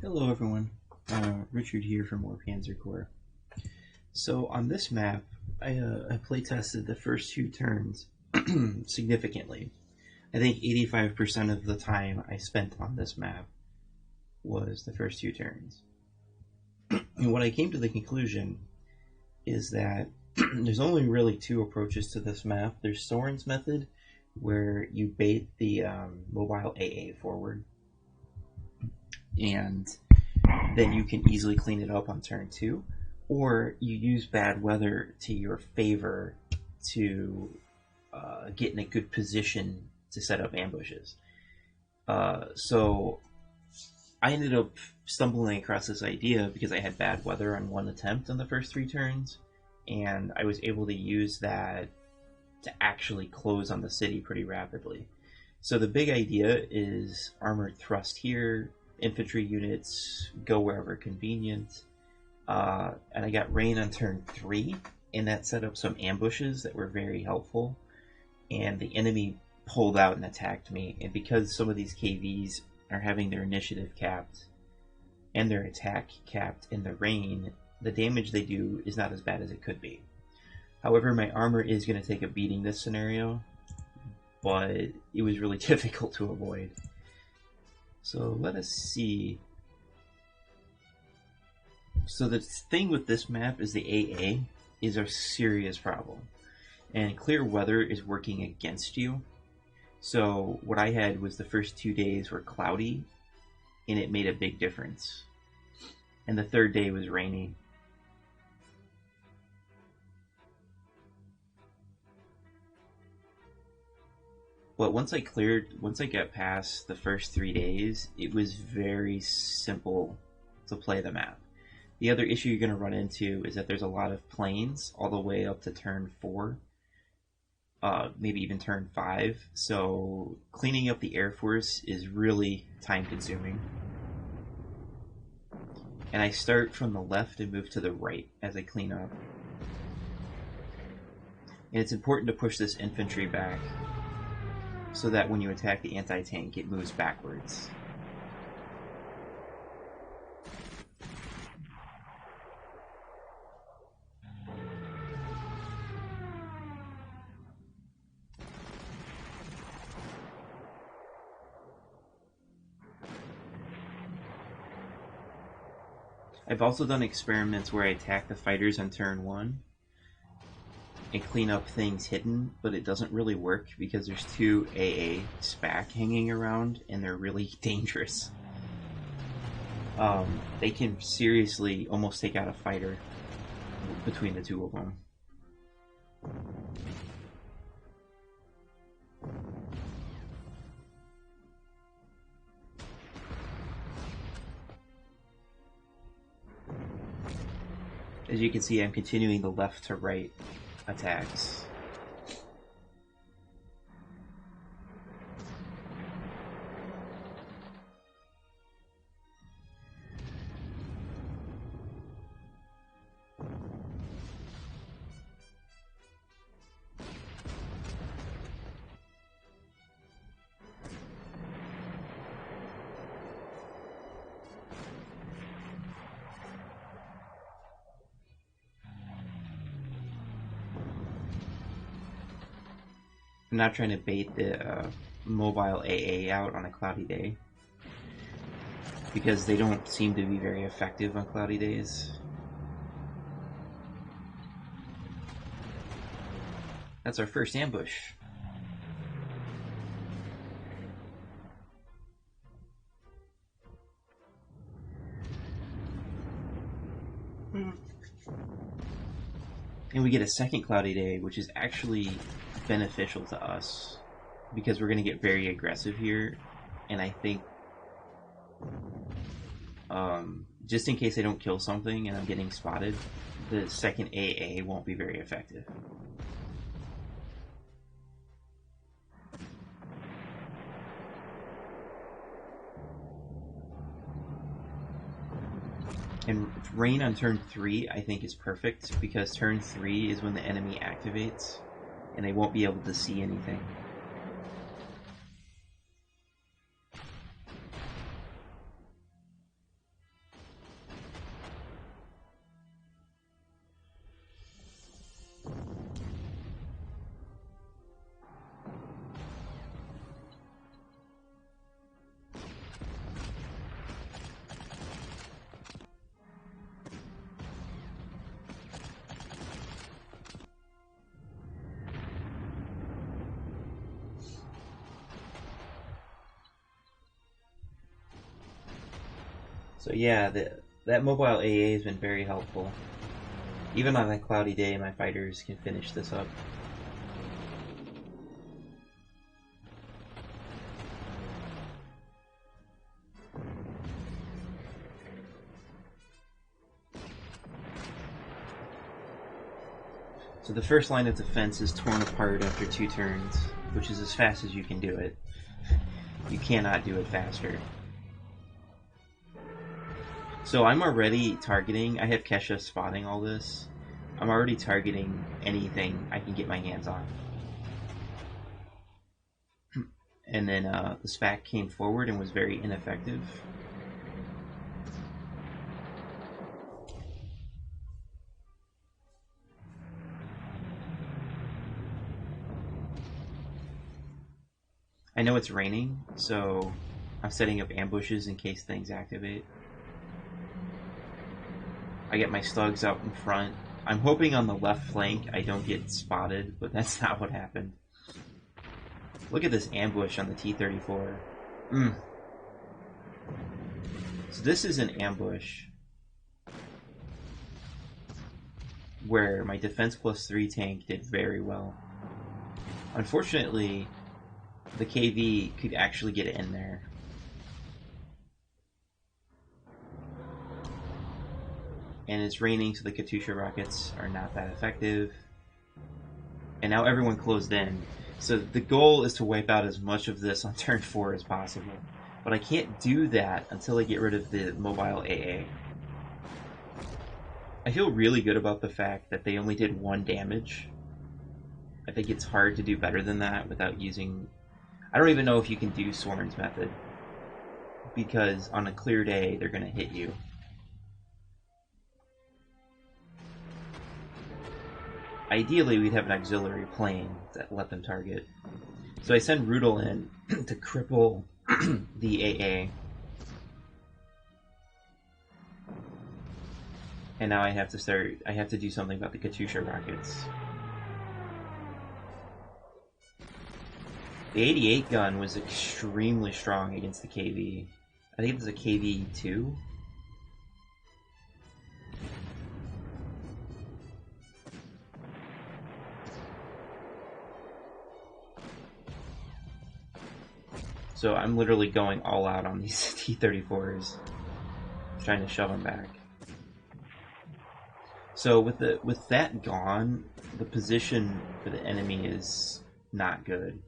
Hello everyone, Richard here for more Panzer Corps. So on this map, I playtested the first two turns significantly. I think 85% of the time I spent on this map was the first two turns. And what I came to the conclusion is that there's only really two approaches to this map. There's Soren's method, where you bait the mobile AA forward, and then you can easily clean it up on turn 2, or you use bad weather to your favor to get in a good position to set up ambushes. So I ended up stumbling across this idea because I had bad weather on one attempt on the first 3 turns, and I was able to use that to actually close on the city pretty rapidly. So the big idea is armored thrust here, infantry units go wherever convenient, and I got rain on turn 3, and that set up some ambushes that were very helpful, and the enemy pulled out and attacked me. And because some of these KVs are having their initiative capped and their attack capped in the rain, the damage they do is not as bad as it could be. However, my armor is going to take a beating this scenario, but it was really difficult to avoid. So let us see. So the thing with this map is the AA is a serious problem, and clear weather is working against you. So what I had was the first 2 days were cloudy, and it made a big difference. And the third day was rainy. But once I got past the first 3 days, it was very simple to play the map. The other issue you're going to run into is that there's a lot of planes all the way up to turn 4, maybe even turn 5. So cleaning up the Air Force is really time consuming. And I start from the left and move to the right as I clean up. And it's important to push this infantry back, so that when you attack the anti-tank, it moves backwards. I've also done experiments where I attack the fighters on turn 1 and clean up things hidden, but it doesn't really work because there's 2 AA SPAC hanging around, and they're really dangerous. They can seriously almost take out a fighter between the 2 of them. As you can see, I'm continuing the left to right attacks. I'm not trying to bait the mobile AA out on a cloudy day, because they don't seem to be very effective on cloudy days. That's our first ambush. And we get a second cloudy day, which is actually beneficial to us because we're going to get very aggressive here, and I think just in case I don't kill something and I'm getting spotted, the second AA won't be very effective. And rain on turn 3 I think is perfect, because turn 3 is when the enemy activates and they won't be able to see anything. So yeah, that mobile AA has been very helpful. Even on a cloudy day, my fighters can finish this up. So the first line of defense is torn apart after 2 turns, which is as fast as you can do it. You cannot do it faster. So I'm already targeting, I have Kesha spotting all this. I'm already targeting anything I can get my hands on. And then the SPAC came forward and was very ineffective. I know it's raining, so I'm setting up ambushes in case things activate. I get my slugs out in front. I'm hoping on the left flank I don't get spotted, but that's not what happened. Look at this ambush on the T-34. So this is an ambush where my defense +3 tank did very well. Unfortunately, the KV could actually get in there. And it's raining, so the Katyusha rockets are not that effective. And now everyone closed in. So the goal is to wipe out as much of this on turn 4 as possible. But I can't do that until I get rid of the mobile AA. I feel really good about the fact that they only did 1 damage. I think it's hard to do better than that without using... I don't even know if you can do Soren's method, because on a clear day, they're going to hit you. Ideally, we'd have an auxiliary plane that let them target. So I send Rudel in to cripple the AA. And now I have to do something about the Katyusha rockets. The 88 gun was extremely strong against the KV. I think it was a KV-2. So I'm literally going all out on these T-34s, trying to shove them back. So with that gone, the position for the enemy is not good.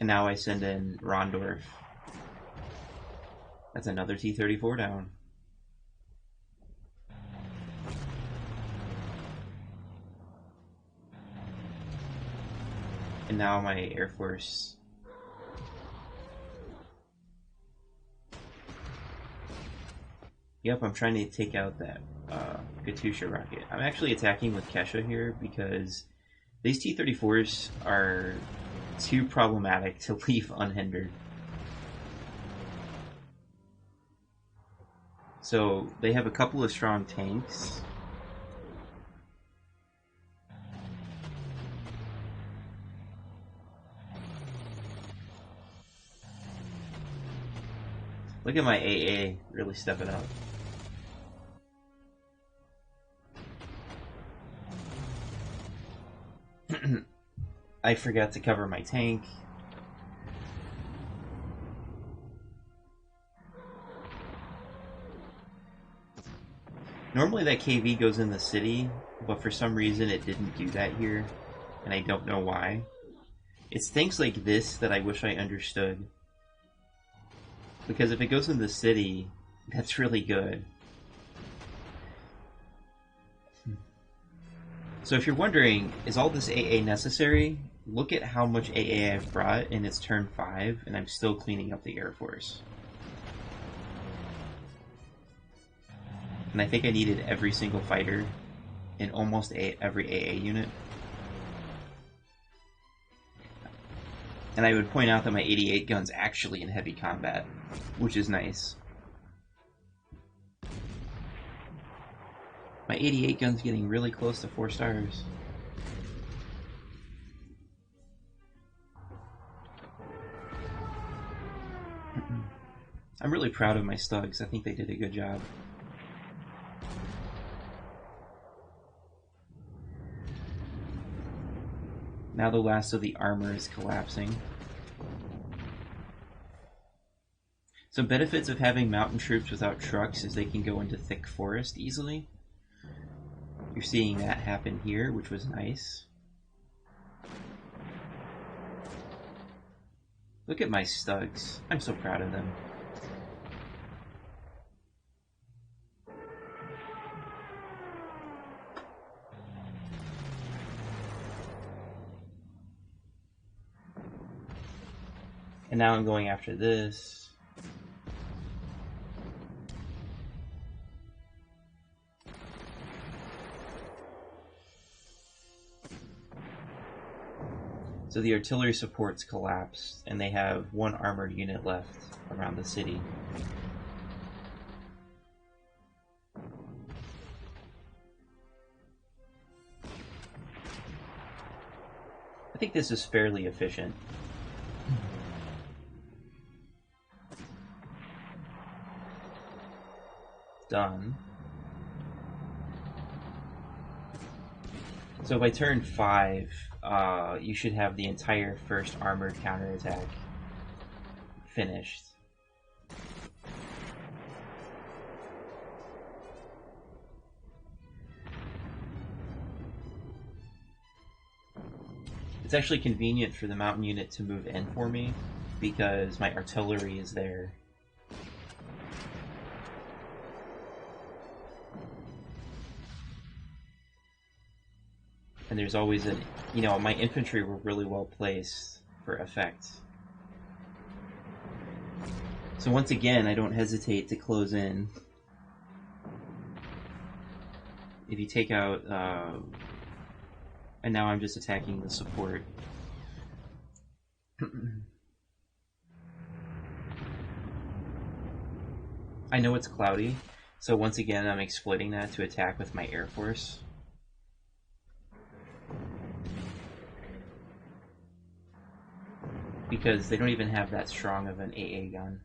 And now I send in Rondorf. That's another T-34 down. And now my Air Force. Yep, I'm trying to take out that Katyusha rocket. I'm actually attacking with Kesha here because these T-34s are too problematic to leave unhindered. So they have a couple of strong tanks. Look at my AA really stepping up. I forgot to cover my tank. Normally that KV goes in the city, but for some reason it didn't do that here, and I don't know why. It's things like this that I wish I understood. Because if it goes in the city, that's really good. So if you're wondering, is all this AA necessary? Look at how much AA I've brought, and it's turn 5, and I'm still cleaning up the Air Force. And I think I needed every single fighter in almost every AA unit. And I would point out that my 88 gun's actually in heavy combat, which is nice. My 88 gun's getting really close to 4 stars. I'm really proud of my Stugs. I think they did a good job. Now the last of the armor is collapsing. Some benefits of having mountain troops without trucks is they can go into thick forest easily. You're seeing that happen here, which was nice. Look at my Stugs. I'm so proud of them. And now I'm going after this. So the artillery supports collapsed, and they have 1 armored unit left around the city. I think this is fairly efficient. Done. So by turn 5, you should have the entire first armored counterattack finished. It's actually convenient for the mountain unit to move in for me because my artillery is there. And there's always a, my infantry were really well placed for effect. So once again, I don't hesitate to close in. If you take out, and now I'm just attacking the support. I know it's cloudy, so once again I'm exploiting that to attack with my Air Force. Because they don't even have that strong of an AA gun.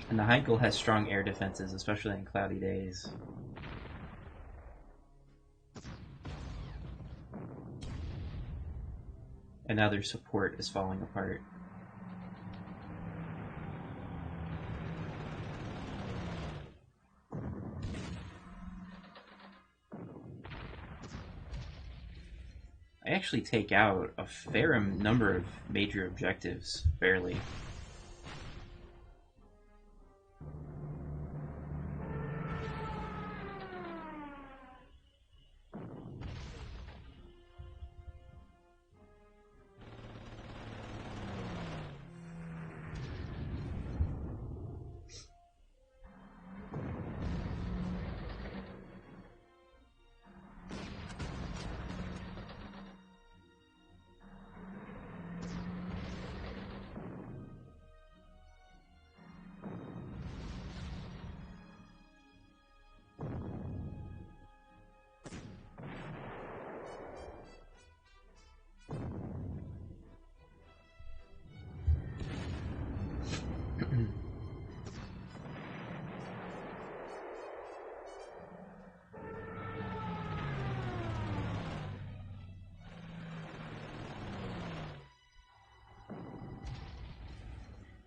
And the Heinkel has strong air defenses, especially in cloudy days. And now their support is falling apart. I actually take out a fair number of major objectives, barely.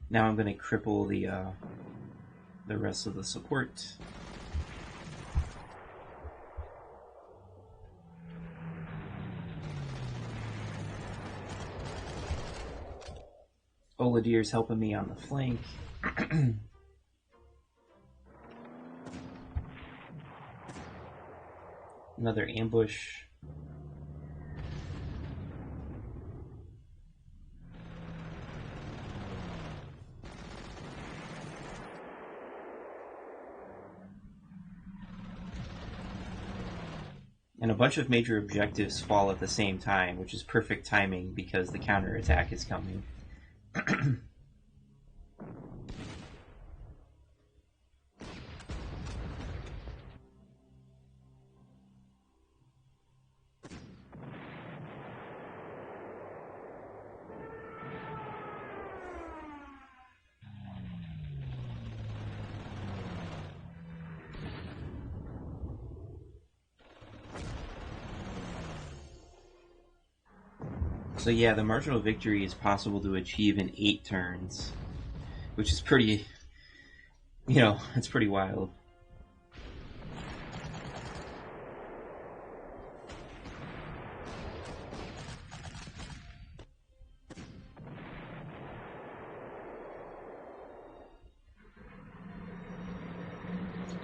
Now I'm going to cripple the rest of the support. Oladir's helping me on the flank. Another ambush. And a bunch of major objectives fall at the same time, which is perfect timing because the counterattack is coming. So yeah, the marginal victory is possible to achieve in 8 turns, which is pretty, it's pretty wild.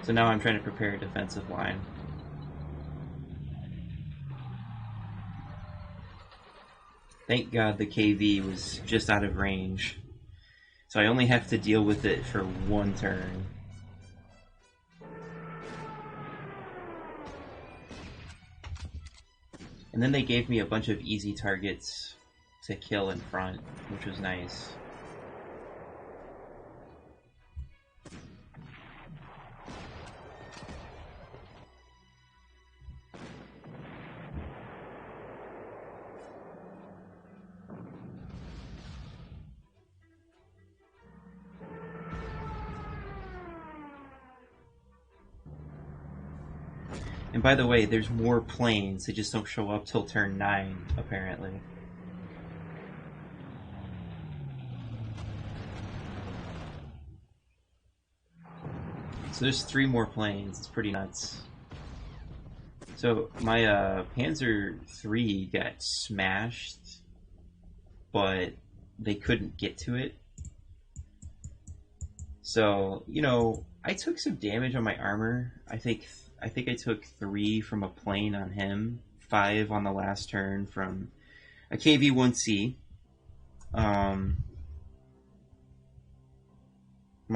So now I'm trying to prepare a defensive line. Thank God the KV was just out of range. So I only have to deal with it for 1 turn. And then they gave me a bunch of easy targets to kill in front, which was nice. And by the way, there's more planes. They just don't show up till turn 9, apparently. So there's 3 more planes. It's pretty nuts. So my Panzer III got smashed, but they couldn't get to it. So, I took some damage on my armor. I think I took 3 from a plane on him, 5 on the last turn from a KV-1C. My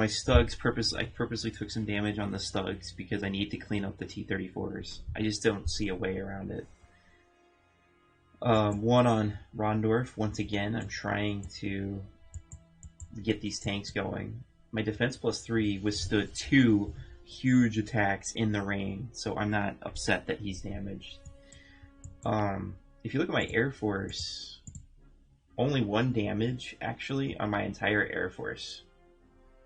Stugs, I purposely took some damage on the Stugs because I need to clean up the T-34s. I just don't see a way around it. 1 on Rondorf. Once again, I'm trying to get these tanks going. My defense +3 withstood 2 huge attacks in the rain, so I'm not upset that he's damaged. If you look at my Air Force, only 1 damage actually on my entire Air Force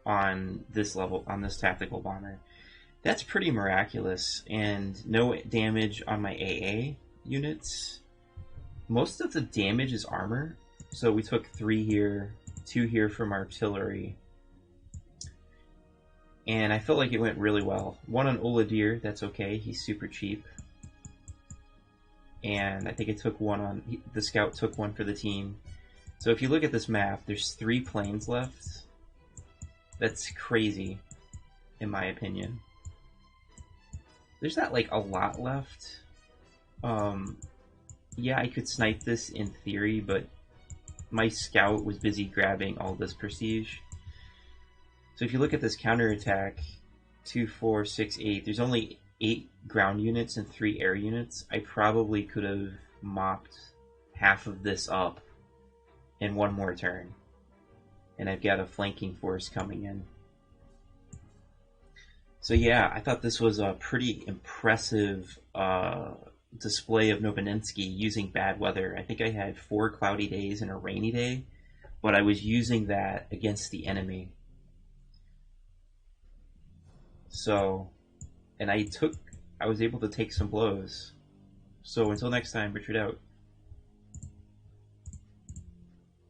on this level, on this tactical bomber. That's pretty miraculous, and no damage on my AA units. Most of the damage is armor, so we took 3 here, 2 here from artillery. And I felt like it went really well. 1 on Oladir, that's okay, he's super cheap. And I think I took 1 on, the scout took 1 for the team. So if you look at this map, there's 3 planes left. That's crazy, in my opinion. There's not like a lot left. Yeah, I could snipe this in theory, but my scout was busy grabbing all this prestige. So if you look at this counterattack, 2, 4, 6, 8, there's only 8 ground units and 3 air units. I probably could have mopped half of this up in 1 more turn. And I've got a flanking force coming in. So yeah, I thought this was a pretty impressive display of Novanninsky using bad weather. I think I had 4 cloudy days and a rainy day, but I was using that against the enemy. So, and I was able to take some blows. So until next time, Richard out.